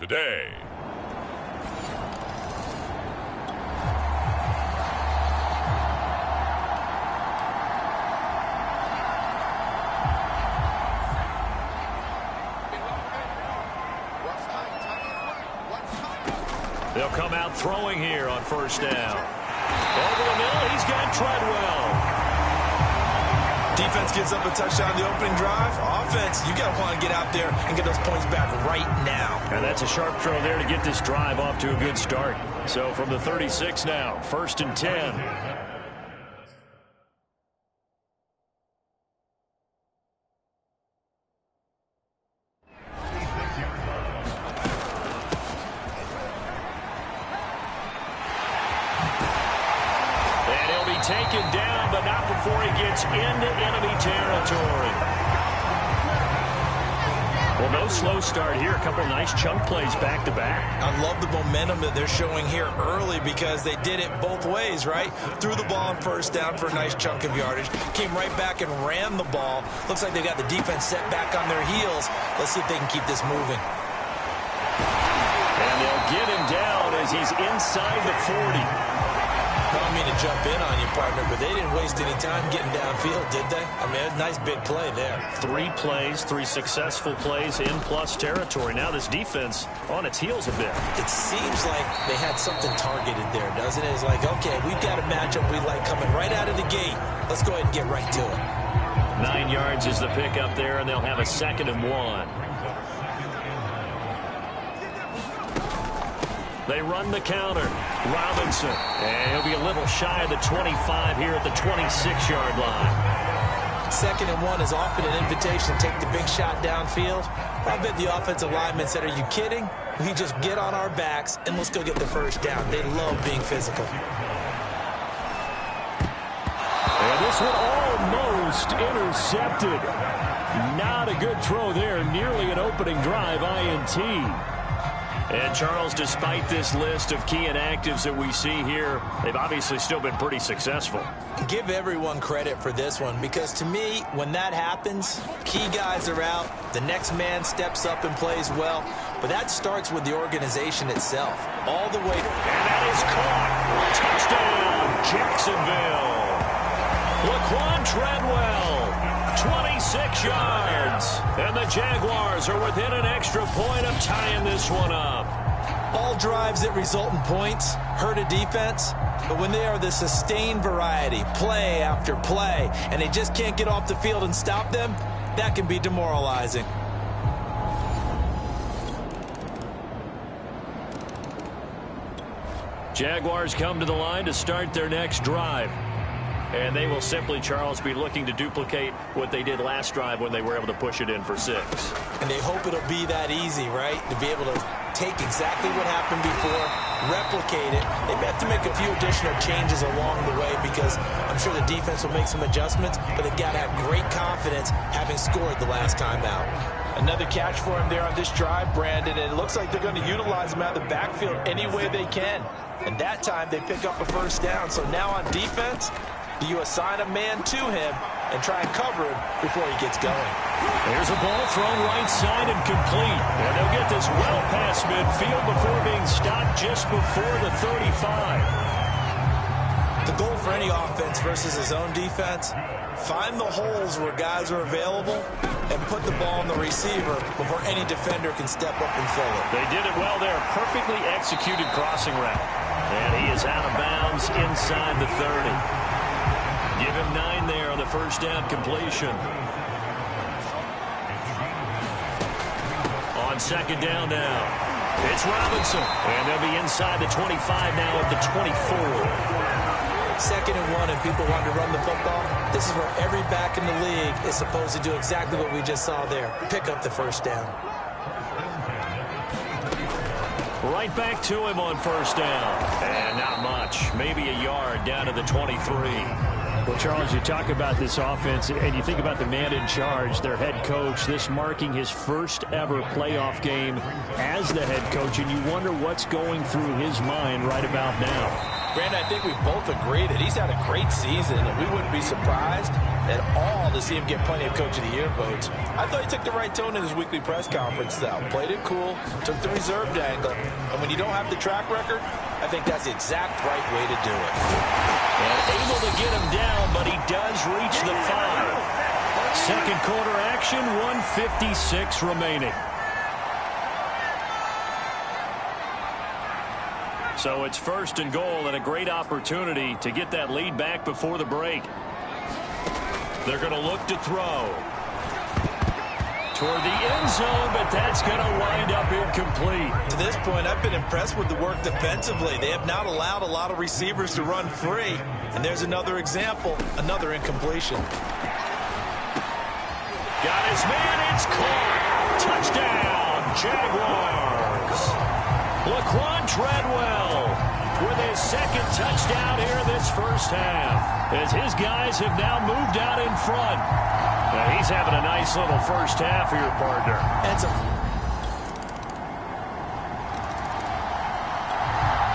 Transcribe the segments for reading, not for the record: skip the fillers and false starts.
today. They'll come out throwing here on first down. Over the middle, he's got Treadwell. Defense gives up a touchdown the opening drive. Offense, you got to want to get out there and get those points back right now. And that's a sharp throw there to get this drive off to a good start. So from the 36 now, 1st and 10. Taken down, but not before he gets into enemy territory. Well, no slow start here. A couple nice chunk plays back-to-back. I love the momentum that they're showing here early because they did it both ways, right? Threw the ball on first down for a nice chunk of yardage. Came right back and ran the ball. Looks like they got the defense set back on their heels. Let's see if they can keep this moving. And they'll get him down as he's inside the 40. I don't mean to jump in on you, partner, but they didn't waste any time getting downfield, did they? I mean, a nice big play there. 3 plays, 3 successful plays in plus territory. Now this defense on its heels a bit. It seems like they had something targeted there, doesn't it? It's like, okay, we've got a matchup we like coming right out of the gate. Let's go ahead and get right to it. 9 yards is the pickup there, and they'll have a 2nd and 1. They run the counter. Robinson. And he'll be a little shy of the 25 here at the 26-yard line. 2nd and 1 is often an invitation to take the big shot downfield. I bet the offensive lineman said, are you kidding? We just get on our backs and let's go get the first down. They love being physical. And this one almost intercepted. Not a good throw there. Nearly an opening drive INT. And, Charles, despite this list of key inactives that we see here, they've obviously still been pretty successful. Give everyone credit for this one because, to me, when that happens, key guys are out, the next man steps up and plays well, but that starts with the organization itself, all the way. And that is caught. Touchdown, Jacksonville. Laquan Treadwell, 26 yards. And the Jaguars are within an extra point of tying this one up. All drives that result in points hurt a defense, but when they are the sustained variety, play after play, and they just can't get off the field and stop them, that can be demoralizing. Jaguars come to the line to start their next drive. And they will simply, Charles, be looking to duplicate what they did last drive when they were able to push it in for 6. And they hope it'll be that easy, right? To be able to take exactly what happened before, replicate it. They may have to make a few additional changes along the way because I'm sure the defense will make some adjustments, but they've got to have great confidence having scored the last time out. Another catch for him there on this drive, Brandon, and it looks like they're going to utilize him out of the backfield any way they can. And that time they pick up a first down. So now on defense, do you assign a man to him and try and cover him before he gets going? There's a ball thrown right side and complete. And they'll get this well past midfield before being stopped just before the 35. The goal for any offense versus his own defense, find the holes where guys are available and put the ball on the receiver before any defender can step up and fill it. They did it well there. Perfectly executed crossing route. And he is out of bounds inside the 30. Give him 9 there on the first down completion. On 2nd down now, it's Robinson. And they'll be inside the 25 now at the 24. 2nd and 1 and people want to run the football. This is where every back in the league is supposed to do exactly what we just saw there. Pick up the first down. Right back to him on first down. And not much. Maybe a yard down to the 23. Well, Charles, you talk about this offense, and you think about the man in charge, their head coach, this marking his first ever playoff game as the head coach, and you wonder what's going through his mind right about now. Brandon, I think we both agree that he's had a great season, and we wouldn't be surprised at all to see him get plenty of Coach of the Year votes. I thought he took the right tone in his weekly press conference, though. Played it cool, took the reserved angle, and when you don't have the track record, I think that's the exact right way to do it. And able to get him down, but he does reach the 5. Second quarter action, 1:56 remaining. So it's first and goal, and a great opportunity to get that lead back before the break. They're going to look to throw toward the end zone, but that's going to wind up incomplete. To this point, I've been impressed with the work defensively. They have not allowed a lot of receivers to run free. And there's another example, another incompletion. Got his man, it's caught. Touchdown, Jaguars. Laquan Treadwell with his second touchdown here in this first half, as his guys have now moved out in front. Now he's having a nice little first half here, partner.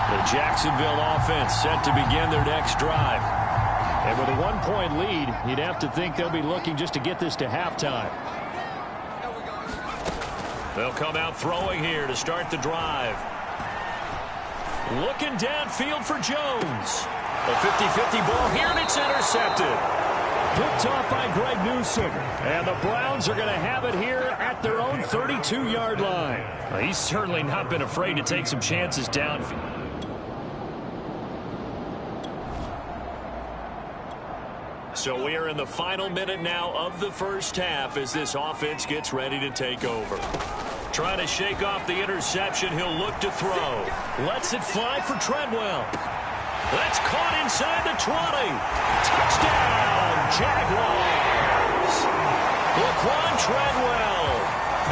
The Jacksonville offense set to begin their next drive. And with a 1-point lead, you'd have to think they'll be looking just to get this to halftime. They'll come out throwing here to start the drive. Looking downfield for Jones. A 50-50 ball here, and it's intercepted. Picked off by Greg Newsome. And the Browns are going to have it here at their own 32-yard line. Well, he's certainly not been afraid to take some chances downfield. So we are in the final minute now of the first half as this offense gets ready to take over. Trying to shake off the interception, he'll look to throw. Lets it fly for Treadwell. That's caught inside the 20. Touchdown, Jaguars. Laquan Treadwell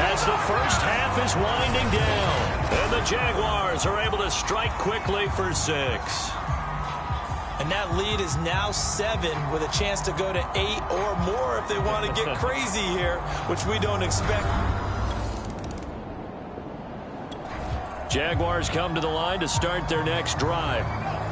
as the first half is winding down. And the Jaguars are able to strike quickly for 6. And that lead is now 7 with a chance to go to 8 or more if they want to get crazy here, which we don't expect. Jaguars come to the line to start their next drive.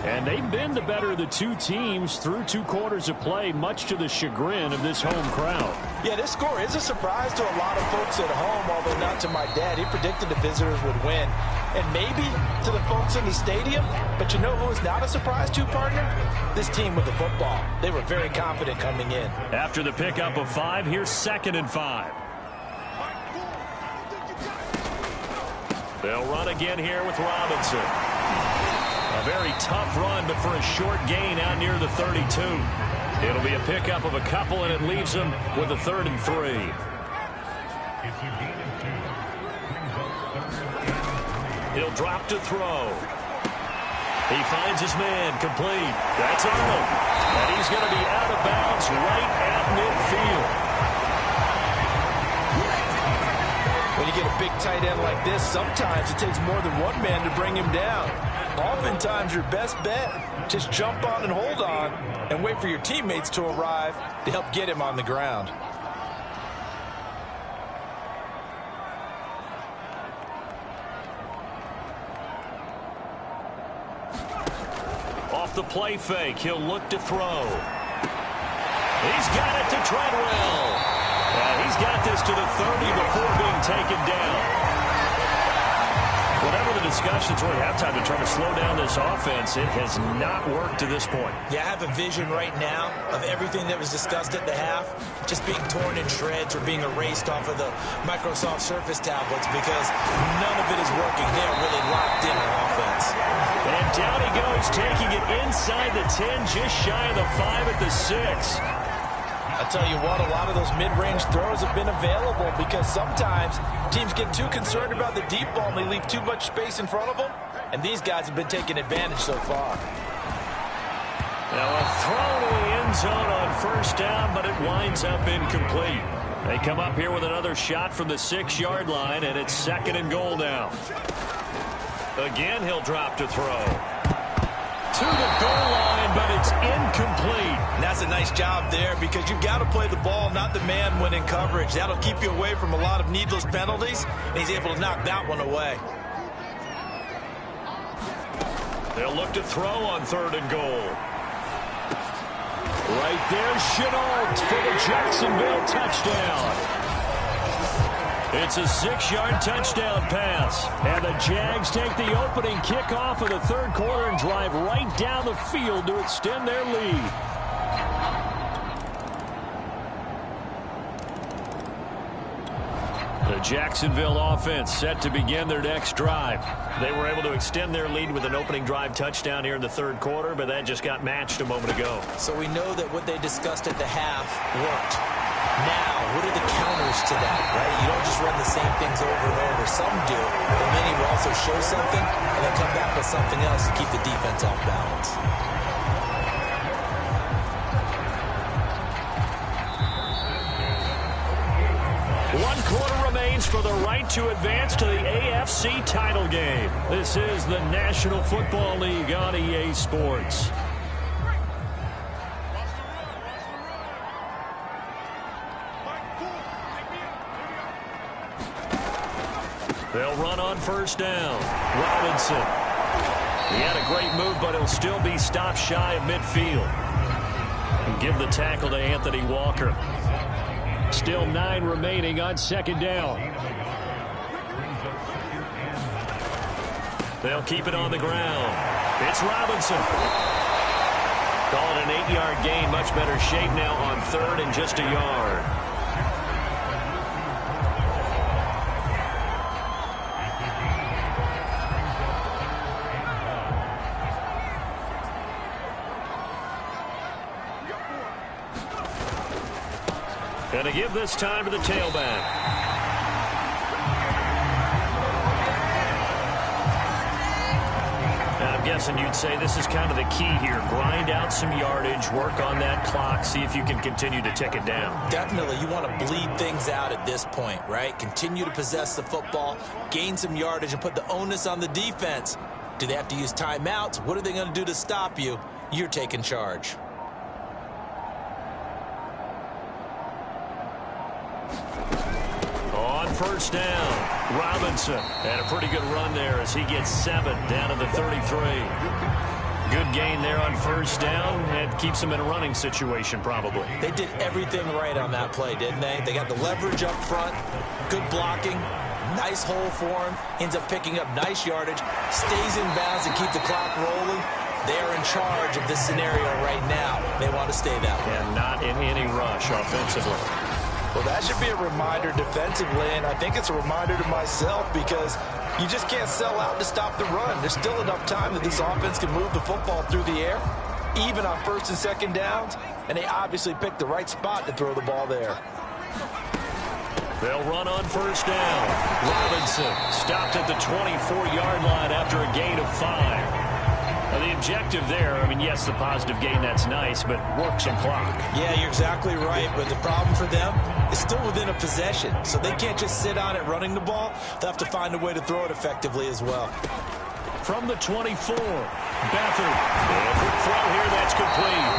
And they've been the better of the two teams through 2 quarters of play, much to the chagrin of this home crowd. Yeah, this score is a surprise to a lot of folks at home, although not to my dad. He predicted the visitors would win. And maybe to the folks in the stadium. But you know who is not a surprise to, partner? This team with the football. They were very confident coming in. After the pickup of 5, here's 2nd and 5. They'll run again here with Robinson. A very tough run, but for a short gain out near the 32. It'll be a pickup of a couple, and it leaves them with a 3rd and 3. He'll drop to throw. He finds his man, complete. That's Arnold. And he's going to be out of bounds right at midfield. When you get a big tight end like this, sometimes it takes more than one man to bring him down. Oftentimes, your best bet, just jump on and hold on and wait for your teammates to arrive to help get him on the ground. Off the play fake, he'll look to throw. He's got it to Treadwell. He's got this to the 30 before being taken down. Whatever the discussions were at halftime to try to slow down this offense, it has not worked to this point. Yeah, I have a vision right now of everything that was discussed at the half just being torn in shreds or being erased off of the Microsoft Surface tablets because none of it is working. They are really locked in on offense. And down he goes, taking it inside the 10, just shy of the 5 at the 6. I tell you what, a lot of those mid-range throws have been available because sometimes teams get too concerned about the deep ball and they leave too much space in front of them, and these guys have been taking advantage so far. Now a throw to the end zone on first down, but it winds up incomplete. They come up here with another shot from the 6-yard line, and it's 2nd and goal now. Again, he'll drop to throw. To the goal line, but it's incomplete. And that's a nice job there because you've got to play the ball, not the man when in coverage. That'll keep you away from a lot of needless penalties, and he's able to knock that one away. They'll look to throw on 3rd and goal. Right there, Chenault for the Jacksonville touchdown. It's a 6-yard touchdown pass. And the Jags take the opening kickoff of the 3rd quarter and drive right down the field to extend their lead. The Jacksonville offense set to begin their next drive. They were able to extend their lead with an opening drive touchdown here in the 3rd quarter, but that just got matched a moment ago. So we know that what they discussed at the half worked. Now, what are the counters to that, right? You don't just run the same things over and over. Some do, but many will also show something and then come back with something else to keep the defense off balance. One quarter remains for the right to advance to the AFC title game. This is the National Football League on EA Sports. They'll run on 1st down. Robinson. He had a great move, but he'll still be stopped shy of midfield. And give the tackle to Anthony Walker. Still 9 remaining on 2nd down. They'll keep it on the ground. It's Robinson. Call it an 8-yard gain. Much better shape now on 3rd and just a yard. Going to give this time to the tailback. And I'm guessing you'd say this is kind of the key here. Grind out some yardage, work on that clock, see if you can continue to tick it down. Definitely. You want to bleed things out at this point, right? Continue to possess the football, gain some yardage, and put the onus on the defense. Do they have to use timeouts? What are they going to do to stop you? You're taking charge. On 1st down, Robinson had a pretty good run there as he gets 7 down to the 33. Good gain there on 1st down and keeps him in a running situation probably. They did everything right on that play, didn't they? They got the leverage up front, good blocking, nice hole for him, ends up picking up nice yardage, stays in bounds and keep the clock rolling. They are in charge of this scenario right now. They want to stay that way. And not in any rush offensively. Well, that should be a reminder defensively, and I think it's a reminder to myself because you just can't sell out to stop the run. There's still enough time that this offense can move the football through the air, even on 1st and 2nd downs, and they obviously picked the right spot to throw the ball there. They'll run on 1st down. Robinson stopped at the 24-yard line after a gain of 5. Now, the objective there, I mean, yes, the positive gain, that's nice, but work some clock. Yeah, you're exactly right, but the problem for them is still within a possession, so they can't just sit on it running the ball. They'll have to find a way to throw it effectively as well. From the 24, Beathard. A quick throw here, that's complete.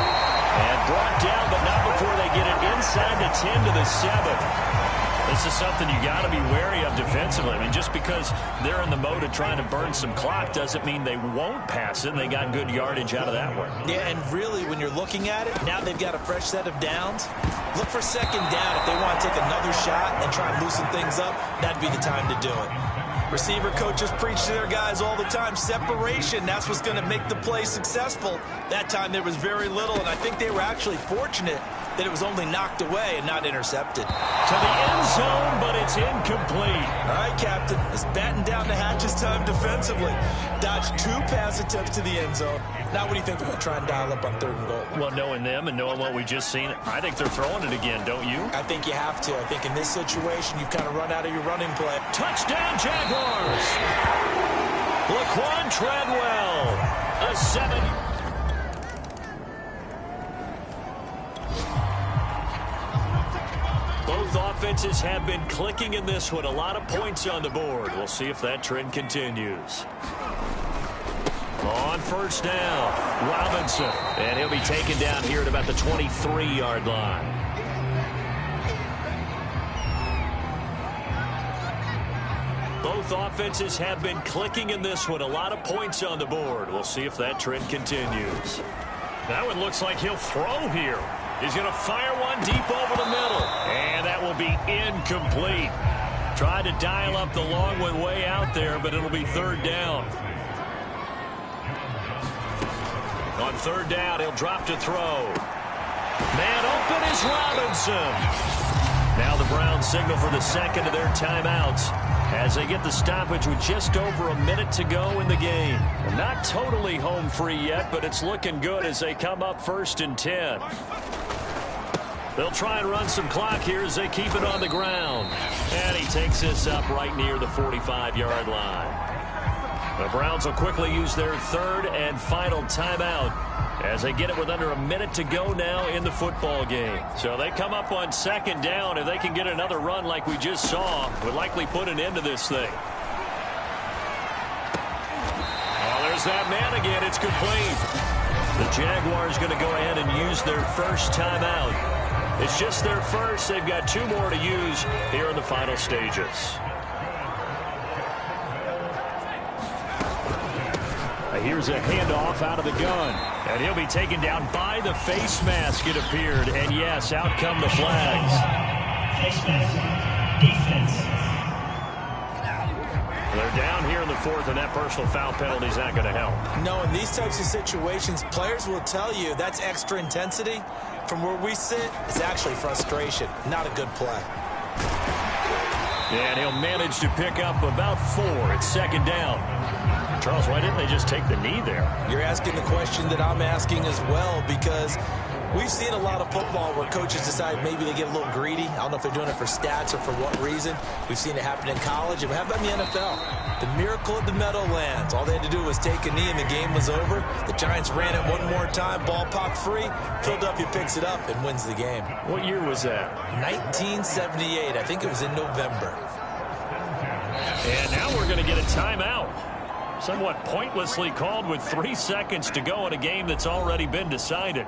And brought down, but not before they get it inside the 10 to the 7. This is something you got to be wary of defensively. I mean, just because they're in the mode of trying to burn some clock doesn't mean they won't pass it, and they got good yardage out of that one. Yeah, and really, when you're looking at it, now they've got a fresh set of downs. Look for 2nd down. If they want to take another shot and try and loosen things up, that'd be the time to do it. Receiver coaches preach to their guys all the time. Separation, that's what's going to make the play successful. That time there was very little, and I think they were actually fortunate that it was only knocked away and not intercepted. To the end zone, but it's incomplete. All right, Captain. It's batten down the hatches time defensively. Dodged 2 pass attempts to the end zone. Now what do you think they're going to try and dial up on 3rd and goal? Well, knowing them and knowing what we just seen, I think they're throwing it again, don't you? I think you have to. I think in this situation, you kind of run out of your running play. Touchdown, Jaguars! Laquan Treadwell, a 7. Both offenses have been clicking in this one. A lot of points on the board. We'll see if that trend continues. On 1st down, Robinson. And he'll be taken down here at about the 23-yard line. Both offenses have been clicking in this one. A lot of points on the board. We'll see if that trend continues. That one looks like he'll throw here. He's going to fire one deep over the middle. And that will be incomplete. Tried to dial up the long one way out there, but it'll be third down. On third down, he'll drop to throw. Man open is Robinson. Now the Browns signal for the second of their timeouts as they get the stoppage with just over a minute to go in the game. Not totally home free yet, but it's looking good as they come up 1st and 10. They'll try and run some clock here as they keep it on the ground. And he takes this up right near the 45-yard line. The Browns will quickly use their third and final timeout as they get it with under a minute to go now in the football game. So they come up on 2nd down. If they can get another run like we just saw, would likely put an end to this thing. Oh, there's that man again. It's complete. The Jaguars going to go ahead and use their first timeout. It's just their first. They've got 2 more to use here in the final stages. Here's a handoff out of the gun. And he'll be taken down by the face mask, it appeared. And, yes, out come the flags. Face mask, defense. They're down here in the 4th, and that personal foul penalty is not going to help. No, in these types of situations, players will tell you that's extra intensity. From where we sit, it's actually frustration. Not a good play. And he'll manage to pick up about 4 at 2nd down. Charles, why didn't they just take the knee there? You're asking the question that I'm asking as well, because we've seen a lot of football where coaches decide maybe they get a little greedy. I don't know if they're doing it for stats or for what reason. We've seen it happen in college. And how about in the NFL? The miracle of the Meadowlands. All they had to do was take a knee and the game was over. The Giants ran it one more time. Ball popped free. Philadelphia picks it up and wins the game. What year was that? 1978. I think it was in November. And now we're going to get a timeout. Somewhat pointlessly called with 3 seconds to go in a game that's already been decided.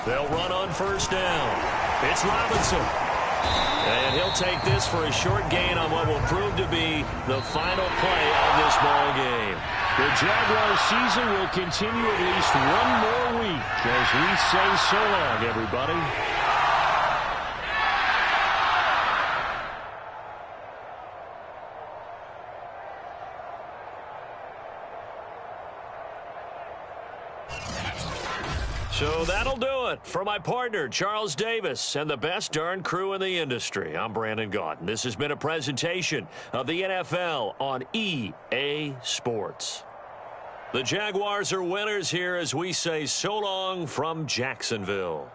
They'll run on 1st down. It's Robinson. And he'll take this for a short gain on what will prove to be the final play of this ball game. The Jaguars season will continue at least 1 more week as we say so long, everybody. So that'll do it for my partner, Charles Davis, and the best darn crew in the industry. I'm Brandon Gaudin. This has been a presentation of the NFL on EA Sports. The Jaguars are winners here as we say so long from Jacksonville.